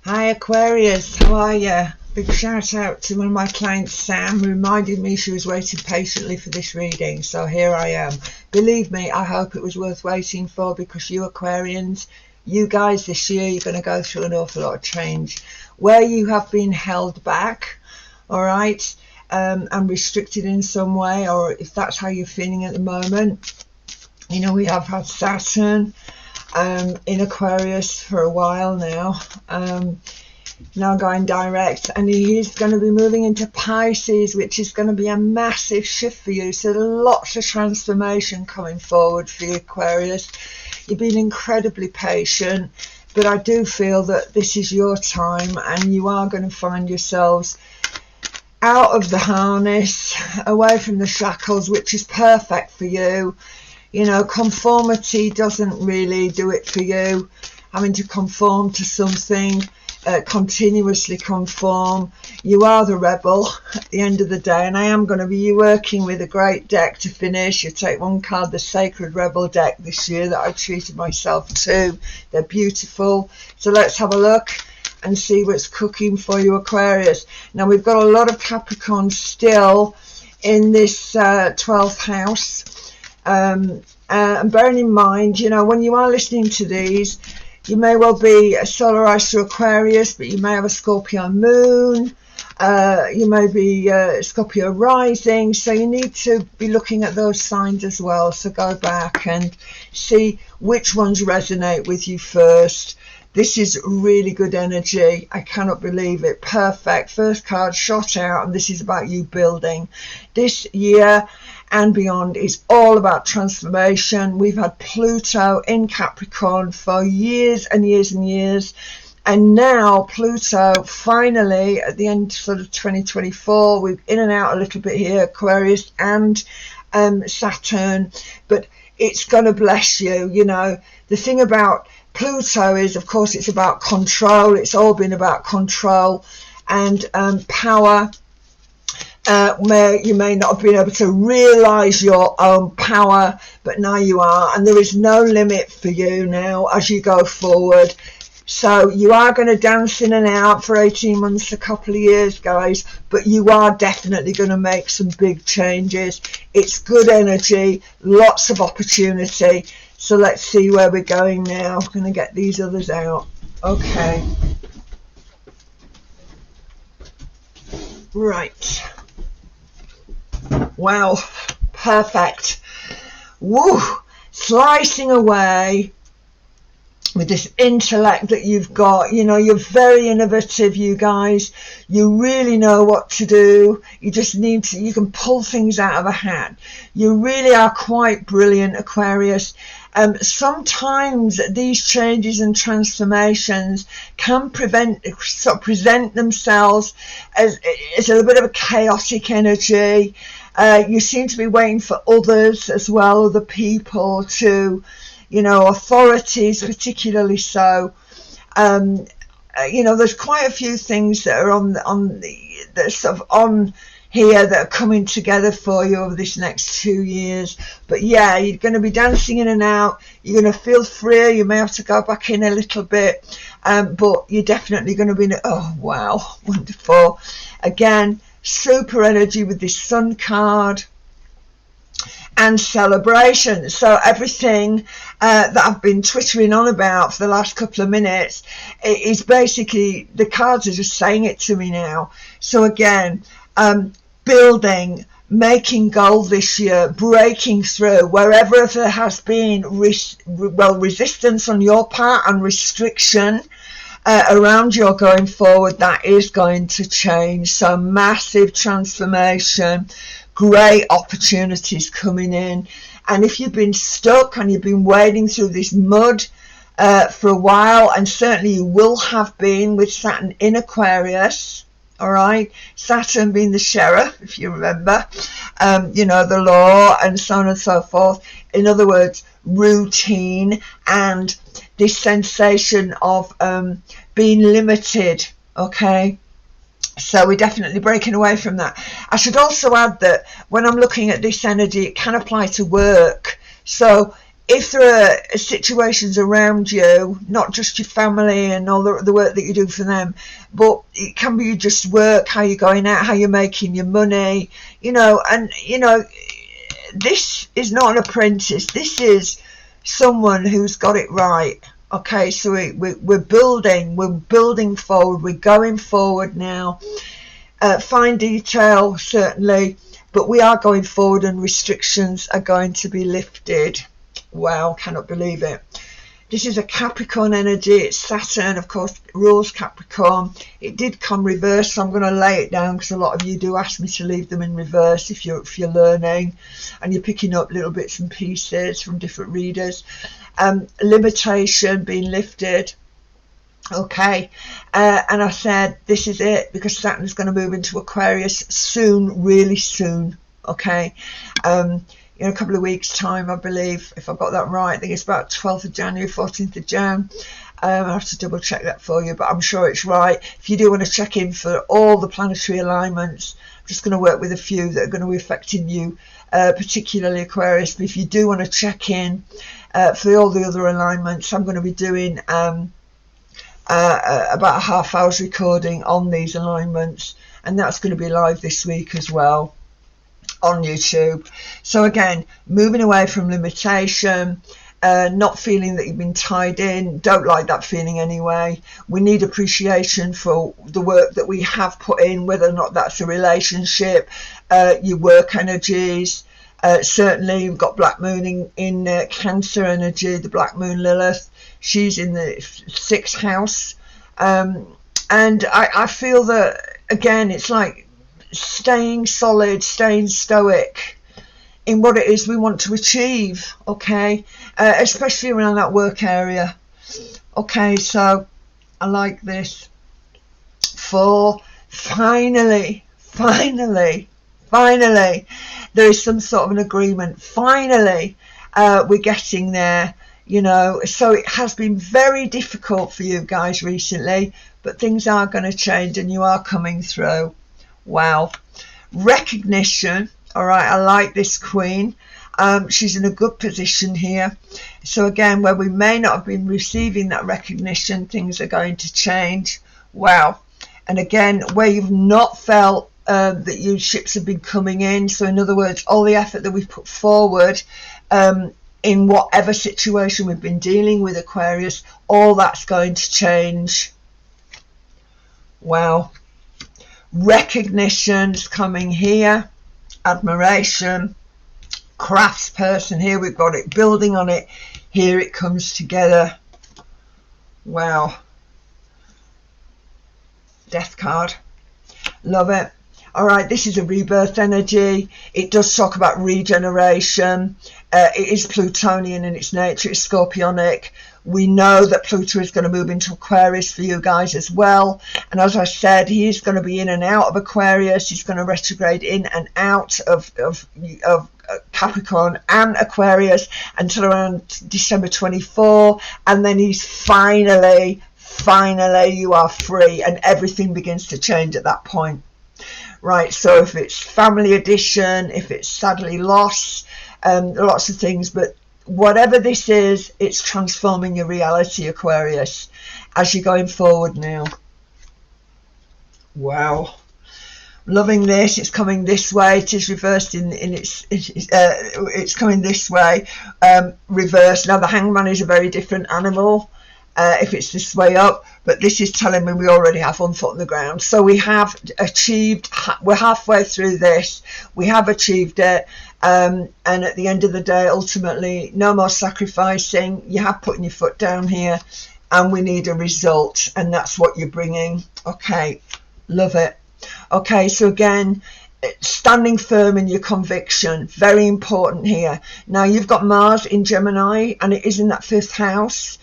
Hi Aquarius, how are you? Big shout out to one of my clients, Sam, who reminded me she was waiting patiently for this reading, so here I am. Believe me, I hope it was worth waiting for, because you Aquarians, you guys this year, you're going to go through an awful lot of change. Where you have been held back, alright, and restricted in some way, or if that's how you're feeling at the moment, you know, we have had Saturn in Aquarius for a while now, now going direct, and he is going to be moving into Pisces, which is going to be a massive shift for you. So lots of transformation coming forward for you Aquarius. You've been incredibly patient, but I do feel that this is your time, and you are going to find yourselves out of the harness, away from the shackles, which is perfect for you. You know, conformity doesn't really do it for you. Having to conform to something, continuously conform. You are the rebel at the end of the day, and I am going to be working with a great deck to finish. You take one card, the Sacred Rebel deck this year that I treated myself to. They're beautiful. So let's have a look and see what's cooking for you Aquarius. Now we've got a lot of Capricorn still in this 12th house. And bearing in mind, you know, when you are listening to these, you may well be a solarized to Aquarius, but you may have a Scorpio moon, you may be Scorpio rising, so you need to be looking at those signs as well. So go back and see which ones resonate with you first. This is really good energy. I cannot believe it. Perfect. First card shot out, and this is about you building. This year and beyond is all about transformation. We've had Pluto in Capricorn for years and years and years, and now Pluto finally at the end sort of 2024, we're in and out a little bit here, Aquarius and Saturn, but it's going to bless you. You know, the thing about Pluto is, of course, it's about control. It's all been about control and power. You may not have been able to realize your own power, but now you are, and there is no limit for you now as you go forward. So you are going to dance in and out for 18 months, a couple of years, guys, but you are definitely going to make some big changes. It's good energy, lots of opportunity. So let's see where we're going now. I'm going to get these others out. Okay. Right. Wow. Perfect. Woo. Slicing away with this intellect that you've got. You know, you're very innovative, you guys. You really know what to do. You just need to, you can pull things out of a hat. You really are quite brilliant, Aquarius. Sometimes these changes and transformations can present themselves as a little bit of a chaotic energy. You seem to be waiting for others as well, other people to, you know, authorities particularly so. You know, there's quite a few things that are that sort of on here that are coming together for you over this next 2 years. But yeah, you're going to be dancing in and out. You're going to feel freer. You may have to go back in a little bit, but you're definitely going to be oh wow, wonderful. Again, super energy with this Sun card and celebration. So everything that I've been twittering on about for the last couple of minutes is basically, the cards are just saying it to me now. So again, building, making gold this year, breaking through wherever there has been resistance on your part and restriction around your going forward. That is going to change. So massive transformation, great opportunities coming in. And if you've been stuck and you've been wading through this mud for a while, and certainly you will have been with Saturn in Aquarius, all right, Saturn being the sheriff, if you remember, you know, the law and so on and so forth. In other words, routine and this sensation of being limited. Okay, so we're definitely breaking away from that. I should also add that when I'm looking at this energy, it can apply to work. So if there are situations around you, not just your family and all the work that you do for them, but it can be just work, how you're going out, how you're making your money, you know, and, you know, this is not an apprentice. This is someone who's got it right. Okay, so we're building forward, we're going forward now. Fine detail, certainly, but we are going forward and restrictions are going to be lifted. Wow, cannot believe it. This is a Capricorn energy. It's Saturn, of course, rules Capricorn. It did come reverse, so I'm going to lay it down because a lot of you do ask me to leave them in reverse if you're learning and you're picking up little bits and pieces from different readers. Limitation being lifted. Okay, and I said this is it because Saturn's going to move into Aquarius soon, really soon. Okay, in a couple of weeks' time, I believe, if I've got that right. I think it's about 12th of January, 14th of Jan. I'll have to double check that for you, but I'm sure it's right. If you do want to check in for all the planetary alignments, I'm just going to work with a few that are going to be affecting you, particularly Aquarius. But if you do want to check in for all the other alignments, I'm going to be doing about a half hour's recording on these alignments, and that's going to be live this week as well on YouTube. So again, moving away from limitation, not feeling that you've been tied in. Don't like that feeling anyway. We need appreciation for the work that we have put in, whether or not that's a relationship, your work energies. Certainly you've got Black Moon in Cancer energy, the Black Moon Lilith. She's in the 6th house, and I feel that again it's like staying solid, staying stoic in what it is we want to achieve. Okay, especially around that work area. Okay, so I like this. For finally there is some sort of an agreement. Finally we're getting there, you know. So it has been very difficult for you guys recently, but things are going to change and you are coming through. Wow. Recognition. All right, I like this Queen. She's in a good position here. So again, where we may not have been receiving that recognition, things are going to change. Wow. And again, where you've not felt that your ships have been coming in, so in other words, all the effort that we've put forward in whatever situation we've been dealing with, Aquarius, all that's going to change. Wow. Recognition's coming here. Admiration. Craftsperson, here we've got it, building on it. Here it comes together. Wow. Death card. Love it. All right, this is a rebirth energy. It does talk about regeneration. It is Plutonian in its nature. It's Scorpionic. We know that Pluto is going to move into Aquarius for you guys as well. And as I said, he is going to be in and out of Aquarius. He's going to retrograde in and out of Capricorn and Aquarius until around December 24. And then he's finally, you are free and everything begins to change at that point. Right, so if it's family addition, if it's sadly loss, lots of things, but whatever this is, it's transforming your reality, Aquarius, as you're going forward now. Wow. Loving this. It's coming this way. It is reversed it's coming this way, reversed. Now the Hangman is a very different animal if it's this way up, but this is telling me we already have one foot on the ground. So we have achieved, we're halfway through this, we have achieved it, and at the end of the day, ultimately, no more sacrificing. You have put your foot down here, and we need a result, and that's what you're bringing. Okay, love it. Okay, so again, standing firm in your conviction, very important here. Now you've got Mars in Gemini, and it is in that 5th house.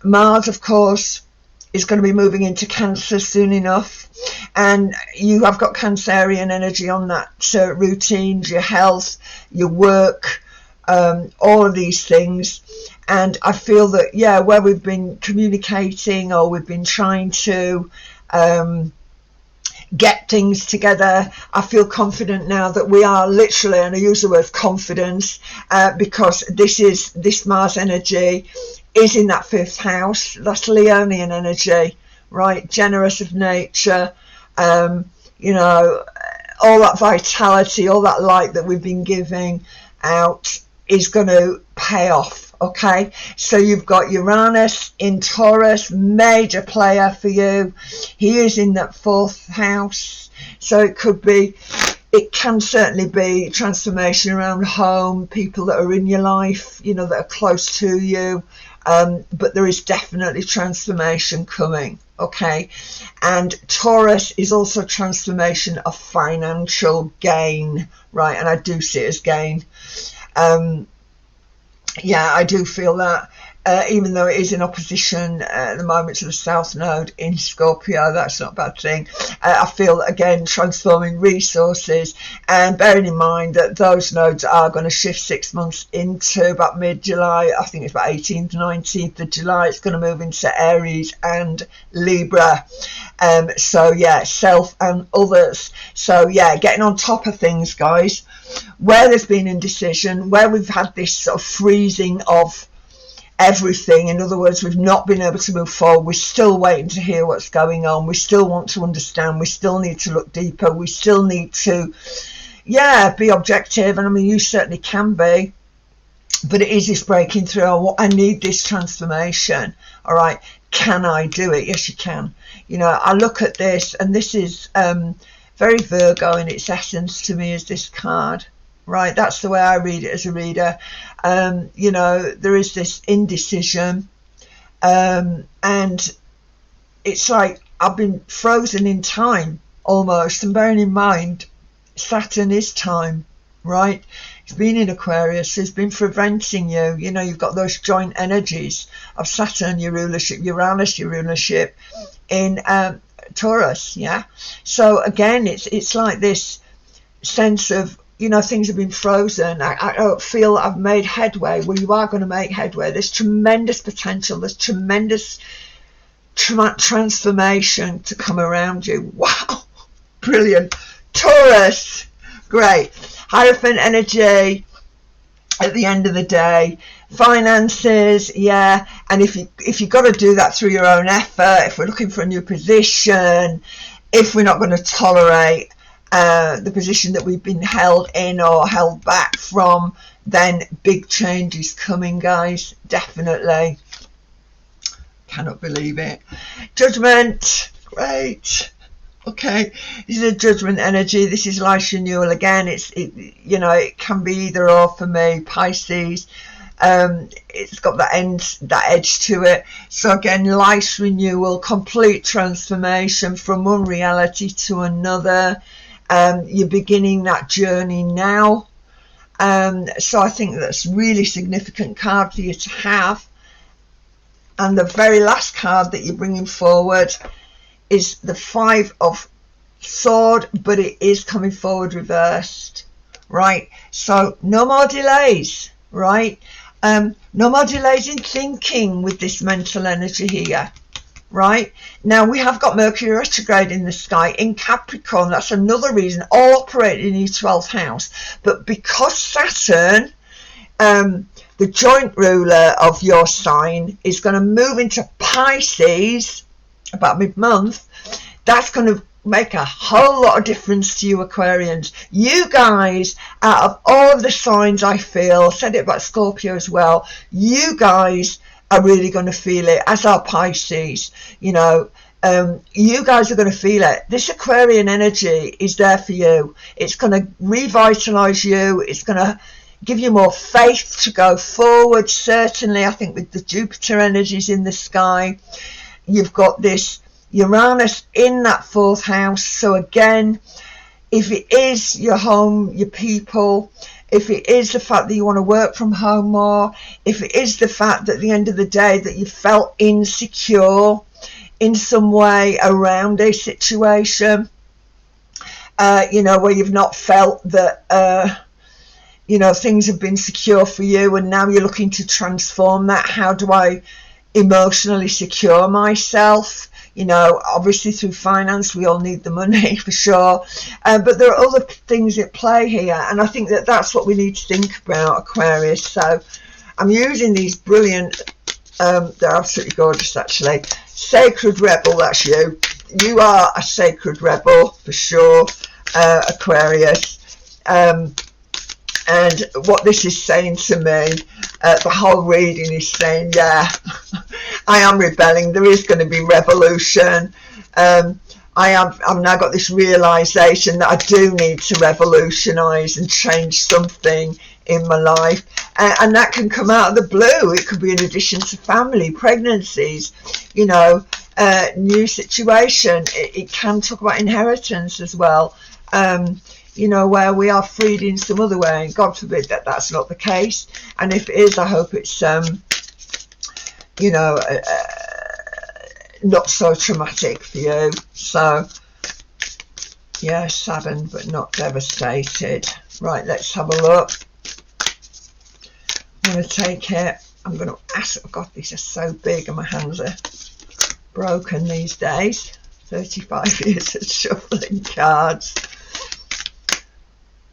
Mars, of course, is going to be moving into Cancer soon enough, and you have got Cancerian energy on that. So routines, your health, your work, all of these things. And I feel that, yeah, where we've been communicating or we've been trying to get things together. I feel confident now that we are literally, and I use the word confidence, because this Mars energy is in that 5th house. That's Leonian energy, right? Generous of nature, you know, all that vitality, all that light that we've been giving out is going to pay off. Okay, so you've got Uranus in Taurus, major player for you. He is in that 4th house, so it can certainly be transformation around home, people that are in your life, you know, that are close to you, but there is definitely transformation coming. Okay, and Taurus is also transformation of financial gain, right? And I do see it as gain. Yeah, I do feel that, even though it is in opposition at the moment to the South Node in Scorpio, that's not a bad thing. I feel, again, transforming resources, and bearing in mind that those nodes are going to shift 6 months into about mid-July. I think it's about 18th, 19th of July. It's going to move into Aries and Libra. So, yeah, self and others. So, yeah, getting on top of things, guys. Where there's been indecision, where we've had this sort of freezing of everything, in other words, we've not been able to move forward, we're still waiting to hear what's going on, we still want to understand, we still need to look deeper, we still need to, yeah, be objective, and I mean, you certainly can be, but it is this breaking through. I need this transformation. All right, can I do it? Yes, you can. You know, I look at this, and this is very Virgo in its essence to me, is this card, right? That's the way I read it as a reader. You know, there is this indecision, and it's like I've been frozen in time almost, and bearing in mind Saturn is time, right? It's been in Aquarius, so it's been preventing you. You know, you've got those joint energies of Saturn, your rulership, Uranus, your rulership in Taurus, yeah. So again, it's like this sense of, you know, things have been frozen. I don't feel I've made headway. Well, you are going to make headway. There's tremendous potential. There's tremendous transformation to come around you. Wow, brilliant. Taurus, great. Hierophant energy at the end of the day. Finances, yeah, and if you've got to do that through your own effort, if we're looking for a new position, if we're not going to tolerate the position that we've been held in or held back from, then big change is coming, guys, definitely. Cannot believe it. Judgment, great. Okay, this is a judgment energy. This is life's renewal again. You know, it can be either or for me. Pisces. It's got that edge to it. So again, life's renewal, complete transformation from one reality to another. You're beginning that journey now. So I think that's really significant card for you to have. And the very last card that you're bringing forward is the 5 of Swords, but it is coming forward reversed, right? So no more delays, right? No more delays in thinking with this mental energy here, right? Now we have got Mercury retrograde in the sky in Capricorn. That's another reason, all operating in your 12th house. But because Saturn, the joint ruler of your sign, is going to move into Pisces about mid-month, that's going to make a whole lot of difference to you Aquarians. You guys, out of all of the signs, I feel, said it about Scorpio as well, you guys are really going to feel it, as are Pisces. You know, you guys are going to feel it. This Aquarian energy is there for you. It's going to revitalize you. It's going to give you more faith to go forward. Certainly, I think with the Jupiter energies in the sky, you've got this Uranus in that 4th house. So again, if it is your home, your people, if it is the fact that you want to work from home more, if it is the fact that at the end of the day that you felt insecure in some way around a situation, you know, where you've not felt that, you know, things have been secure for you, and now you're looking to transform that. How do I emotionally secure myself? You know, obviously through finance, we all need the money for sure. But there are other things at play here. And I think that that's what we need to think about, Aquarius. So I'm using these brilliant, they're absolutely gorgeous actually. Sacred Rebel, that's you. You are a sacred rebel for sure, Aquarius. And what this is saying to me, the whole reading is saying, yeah, I am rebelling. There is going to be revolution. I've now got this realization that I do need to revolutionize and change something in my life. And that can come out of the blue. It could be in addition to family, pregnancies, you know, new situation. It can talk about inheritance as well. You know, where we are freed in some other way, and God forbid that that's not the case. And if it is, I hope it's, you know, not so traumatic for you. So, yeah, saddened but not devastated. Right, let's have a look. I'm going to take it. I'm going to ask, oh God, these are so big and my hands are broken these days. 35 years of shuffling cards.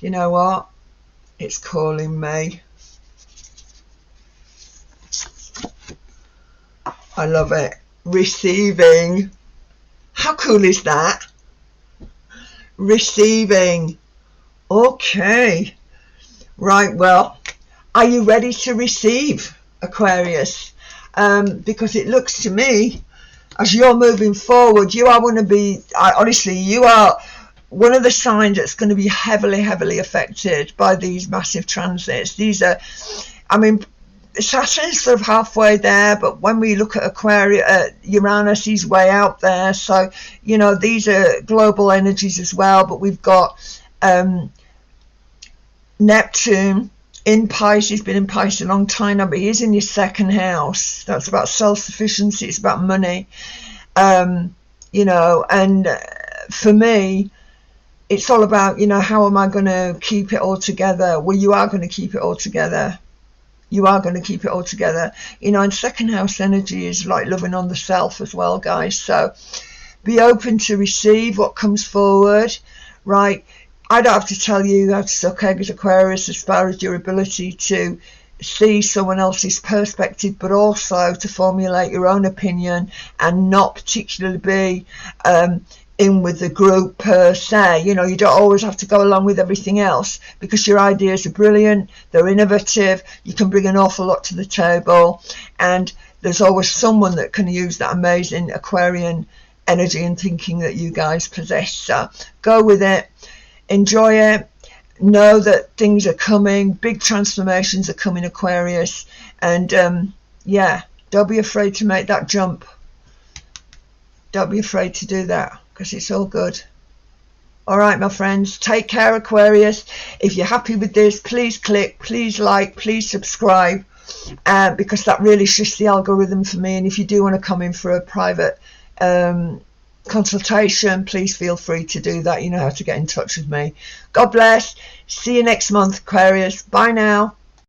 You know what? It's calling me. I love it. Receiving. How cool is that? Receiving. Okay. Right, well, are you ready to receive, Aquarius? Because it looks to me, as you're moving forward, you are going to be, honestly, you are one of the signs that's going to be heavily affected by these massive transits. These are, I mean, Saturn's sort of halfway there, but when we look at Aquarius, Uranus, he's way out there. So, you know, these are global energies as well. But we've got Neptune in Pisces, been in Pisces a long time now, but he's in your second house. That's about self-sufficiency. It's about money, you know, and for me, it's all about, you know, how am I going to keep it all together? Well, you are going to keep it all together. You are going to keep it all together. You know, and second house energy is like loving on the self as well, guys. So be open to receive what comes forward, right? I don't have to tell you how to suck eggs, Aquarius, as far as your ability to see someone else's perspective, but also to formulate your own opinion and not particularly be in with the group per se. You know, you don't always have to go along with everything else, because your ideas are brilliant, they're innovative, you can bring an awful lot to the table, and there's always someone that can use that amazing Aquarian energy and thinking that you guys possess. So go with it, enjoy it, know that things are coming, big transformations are coming, Aquarius, and yeah, don't be afraid to make that jump. Don't be afraid to do that, because it's all good. All right, my friends, take care, Aquarius. If you're happy with this, please click, please like, please subscribe, because that really shifts the algorithm for me. And if you do want to come in for a private consultation, please feel free to do that. You know how to get in touch with me. God bless. See you next month, Aquarius. Bye now.